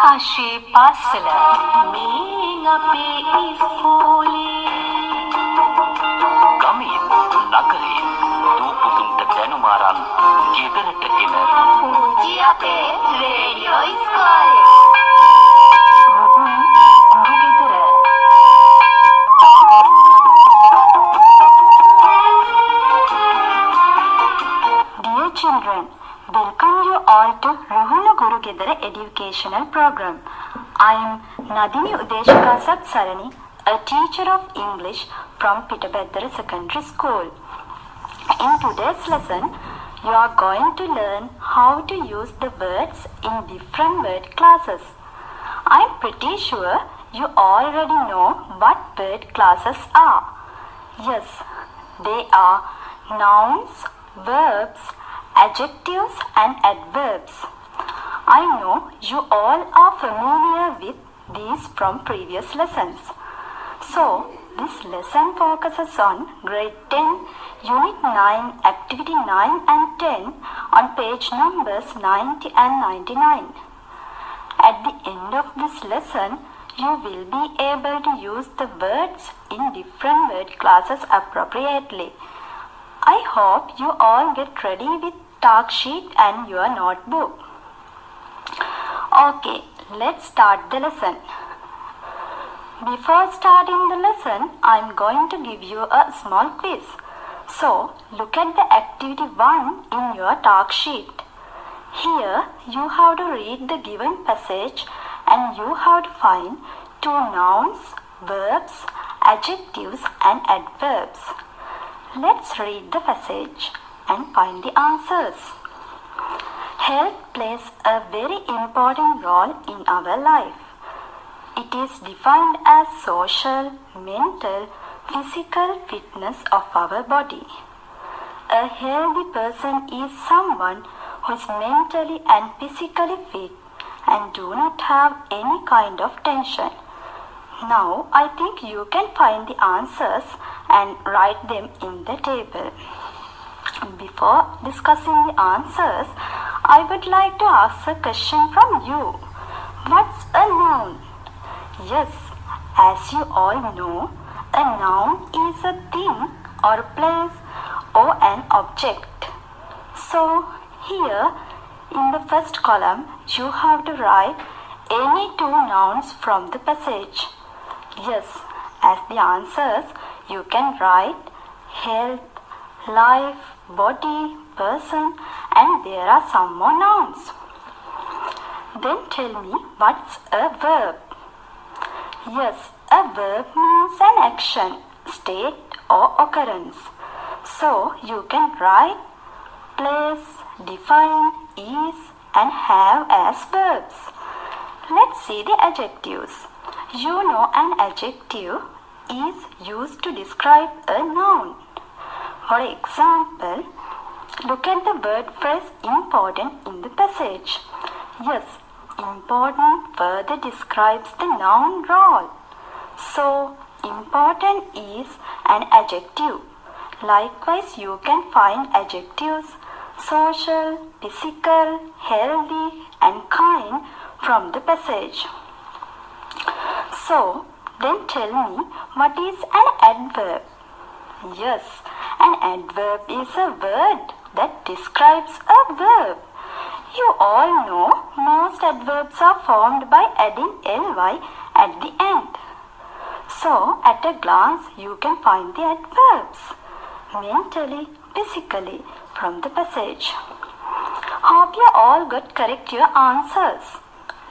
ආකාශයේ පාසල මේ අපේ ඉස්කෝලේ ගමේ නගරේ දූ පුතුන්ට දැනුම අරන් ගෙදරට එන පුංචි අපේ රේඩියෝ ඉස්කෝලේ Dear children, welcome you all to Ruhula Guru Gedara Educational Program. I am Nadini Udeshika Satsarani, a teacher of English from Pitabeddara Secondary School. In today's lesson, you are going to learn how to use the words in different word classes. I am pretty sure you already know what word classes are. Yes, they are nouns, verbs, adjectives and adverbs. I know you all are familiar with these from previous lessons. So, this lesson focuses on grade 10, unit 9, activity 9 and 10 on page numbers 90 and 99. At the end of this lesson, you will be able to use the words in different word classes appropriately. I hope you all get ready with talk sheet and your notebook. Okay, let's start the lesson. Before starting the lesson, I am going to give you a small quiz. So, look at the activity 1 in your talk sheet. Here, you have to read the given passage and you have to find two nouns, verbs, adjectives and adverbs. Let's read the passage and find the answers. Health plays a very important role in our life. It is defined as social, mental, physical fitness of our body. A healthy person is someone who is mentally and physically fit and do not have any kind of tension. Now, I think you can find the answers and write them in the table. Before discussing the answers, I would like to ask a question from you. What's a noun? Yes, as you all know, a noun is a thing or place or an object. So, here in the first column, you have to write any two nouns from the passage. Yes, as the answers, you can write health, life, body, person, and there are some more nouns. Then tell me, what's a verb? Yes, a verb means an action, state or occurrence. So, you can write place, define, is and have as verbs. Let's see the adjectives. You know an adjective is used to describe a noun. For example, look at the word phrase important in the passage. Yes, important further describes the noun role. So, important is an adjective. Likewise, you can find adjectives social, physical, healthy and kind from the passage. So, then tell me, what is an adverb? Yes, an adverb is a word that describes a verb. You all know most adverbs are formed by adding ly at the end. So, at a glance, you can find the adverbs mentally, physically from the passage. Hope you all got correct your answers.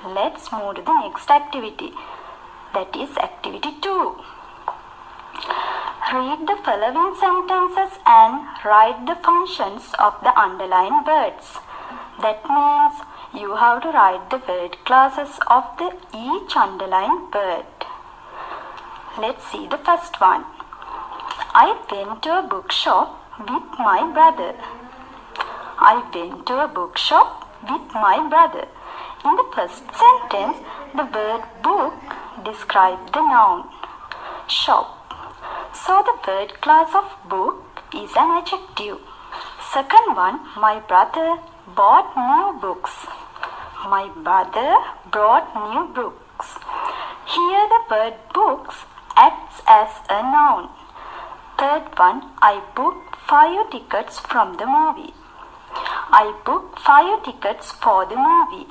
Let's move to the next activity. That is activity 2. Read the following sentences and write the functions of the underlined words. That means you have to write the word classes of the each underlined word. Let's see the first one. I went to a bookshop with my brother. I went to a bookshop with my brother. In the first sentence, the word book describes the noun shop. So the word class of book is an adjective. Second one, my brother bought new books. My brother brought new books. Here the word books acts as a noun. Third one, I booked 5 tickets from the movie. I booked 5 tickets for the movie.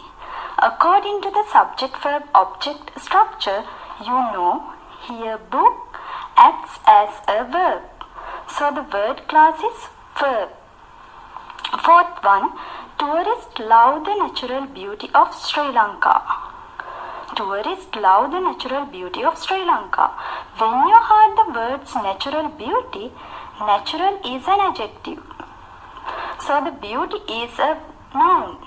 According to the subject-verb-object structure, you know here book acts as a verb. So the word class is verb. Fourth one, tourists love the natural beauty of Sri Lanka. Tourists love the natural beauty of Sri Lanka. When you heard the words natural beauty, natural is an adjective. So the beauty is a noun.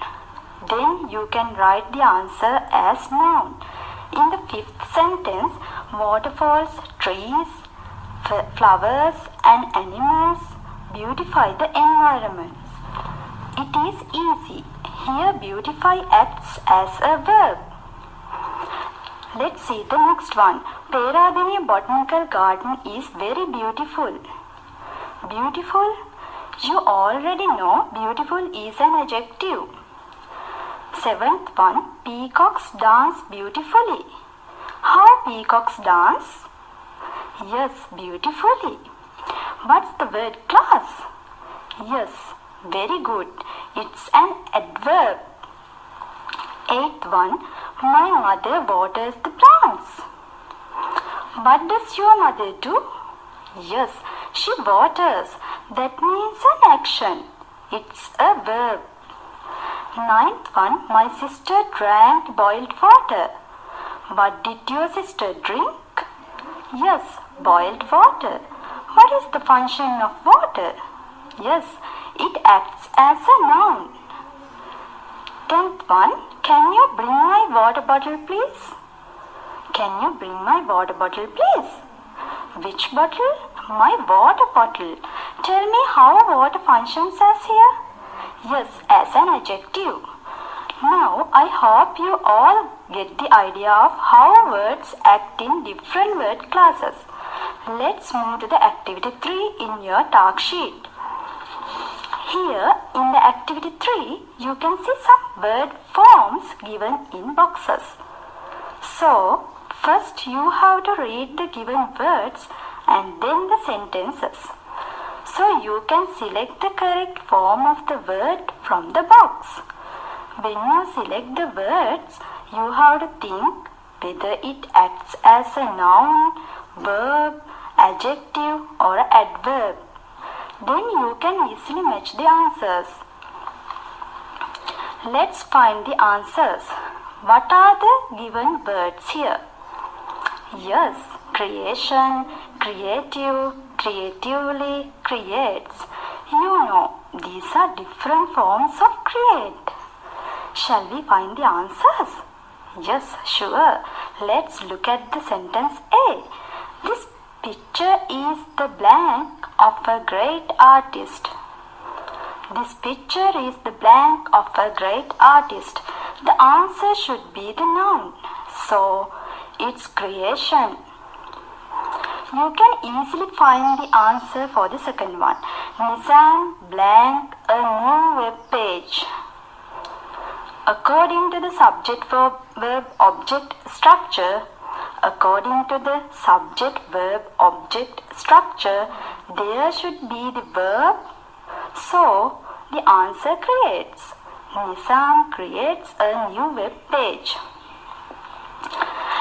Then you can write the answer as noun. In the fifth sentence, waterfalls, trees, flowers and animals beautify the environment. It is easy. Here beautify acts as a verb. Let's see the next one. Peradeniya Botanical Garden is very beautiful. Beautiful? You already know beautiful is an adjective. Seventh one, peacocks dance beautifully. How peacocks dance? Yes, beautifully. What's the word class? Yes, very good. It's an adverb. Eighth one, my mother waters the plants. What does your mother do? Yes, she waters. That means an action. It's a verb. Ninth one, my sister drank boiled water. What did your sister drink? Yes, boiled water. What is the function of water? Yes, it acts as a noun. 10th one, can you bring my water bottle please? Can you bring my water bottle please? Which bottle? My water bottle. Tell me how water functions as here. Yes, as an adjective. Now, I hope you all get the idea of how words act in different word classes. Let's move to the activity 3 in your task sheet. Here, in the activity 3, you can see some word forms given in boxes. So, first you have to read the given words and then the sentences. So, you can select the correct form of the word from the box. When you select the words, you have to think whether it acts as a noun, verb, adjective or adverb. Then you can easily match the answers. Let's find the answers. What are the given words here? Yes, creation, creative, creatively, creates. You know, these are different forms of create. Shall we find the answers? Yes, sure. Let's look at the sentence A. This picture is the blank of a great artist. This picture is the blank of a great artist. The answer should be the noun. So, it's creation. You can easily find the answer for the second one. Nizam blank a new web page. According to the subject-verb-object structure, there should be the verb. So, the answer creates. Nizam creates a new web page.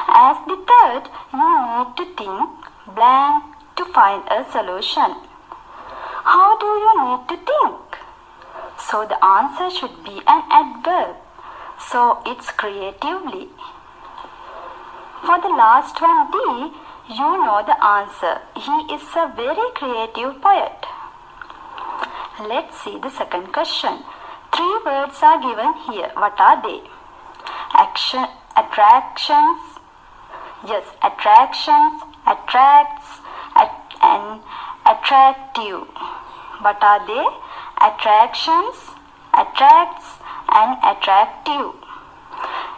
As the third, you need to think blank to find a solution. How do you need to think? So, the answer should be an adverb. So, it's creatively. For the last one, D, you know the answer. He is a very creative poet. Let's see the second question. 3 words are given here. What are they? Action, attractions. Yes, attractions, attracts, and attractive. What are they? Attractions, attracts, and attractive.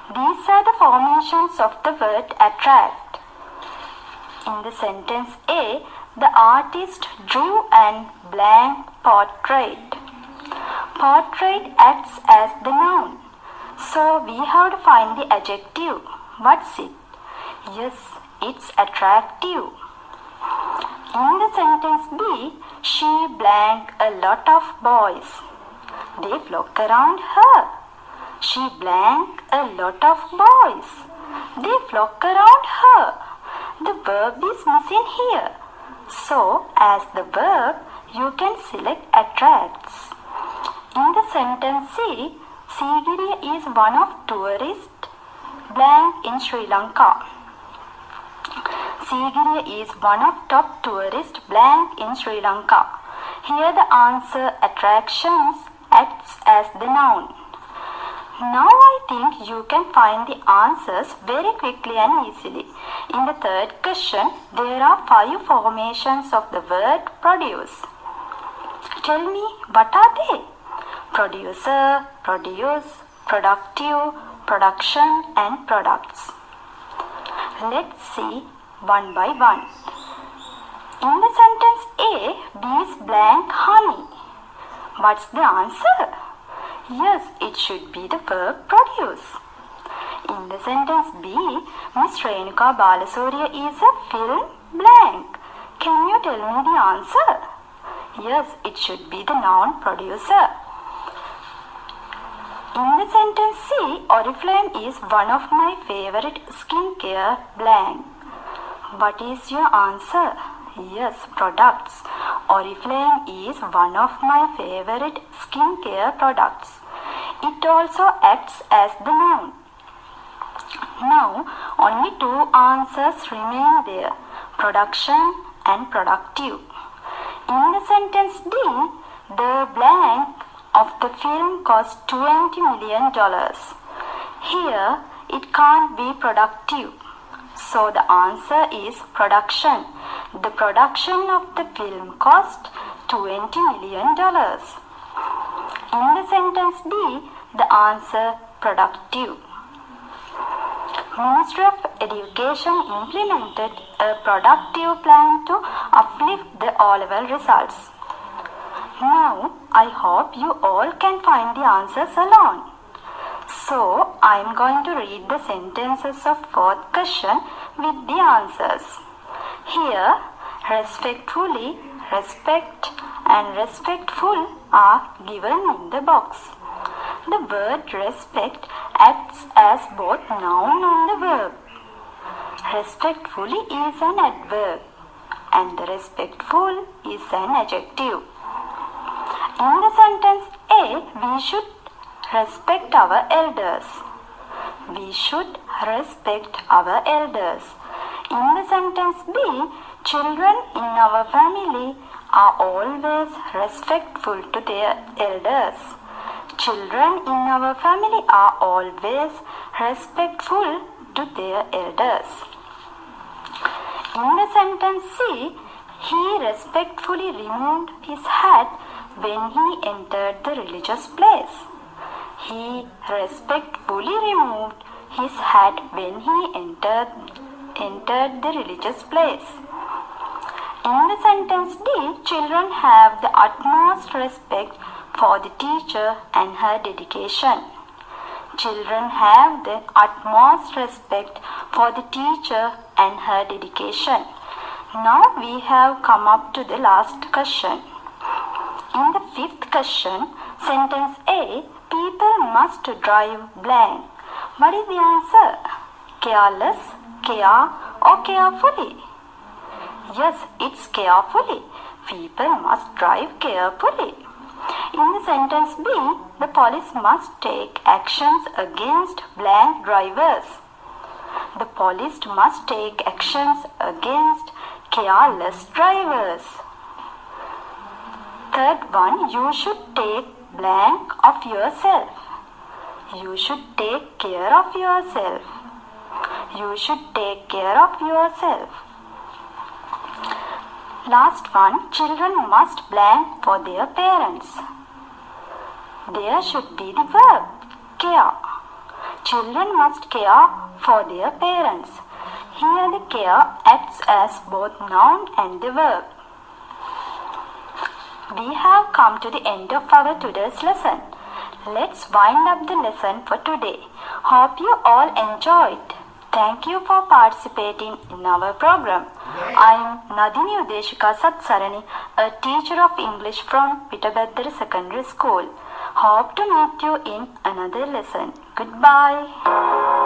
These are the formations of the word attract. In the sentence A, the artist drew an blank portrait. Portrait acts as the noun. So we have to find the adjective. What's it? Yes, it's attractive. In the sentence B, she blank a lot of boys. They flock around her. She blank a lot of boys. They flock around her. The verb is missing here. So, as the verb, you can select attracts. In the sentence C, Sigiriya is one of tourist blank in Sri Lanka. Sigiriya is one of top tourist blank in Sri Lanka. Here the answer attractions acts as the noun. Now I think you can find the answers very quickly and easily. In the third question, there are 5 formations of the word produce. Tell me, what are they? Producer, produce, productive, production and products. Let's see one by one. In the sentence A, bees blank honey. What's the answer? Yes, it should be the verb produce. In the sentence B, Miss Renuka Balasuriya is a film blank. Can you tell me the answer? Yes, it should be the noun producer. In the sentence C, Oriflame is one of my favorite skincare blank. What is your answer? Yes, products. Oriflame is one of my favorite skincare products. It also acts as the noun. Now, only 2 answers remain there, production and productive. In the sentence D, the blank of the film cost $20 million. Here, it can't be productive. So the answer is production. The production of the film cost $20 million. In the sentence D, the answer productive. Ministry of Education implemented a productive plan to uplift the O-level results. Now, I hope you all can find the answers alone. So, I am going to read the sentences of 4th question with the answers. Here, respectfully, respect and respectful are given in the box. The word respect acts as both noun and the verb. Respectfully is an adverb and the respectful is an adjective. In the sentence A, we should respect our elders. We should respect our elders. In the sentence B, children in our family are always respectful to their elders. Children in our family are always respectful to their elders. In the sentence C, he respectfully removed his hat when he entered the religious place. He respectfully removed his hat when he entered the religious place. In the sentence D, children have the utmost respect for the teacher and her dedication. Children have the utmost respect for the teacher and her dedication. Now we have come up to the last question. In the 5th question, sentence A, people must drive blank. What is the answer? Careless, care or carefully? Yes, it's carefully. People must drive carefully. In the sentence B, the police must take actions against blank drivers. The police must take actions against careless drivers. Third one, you should take blank of yourself. You should take care of yourself. You should take care of yourself. Last one, children must blank for their parents. There should be the verb, care. Children must care for their parents. Here the care acts as both noun and the verb. We have come to the end of our today's lesson. Let's wind up the lesson for today. Hope you all enjoyed. Thank you for participating in our program. I am Nadini Udeshika Satsarani, a teacher of English from Pitabaddara Secondary School. Hope to meet you in another lesson. Goodbye.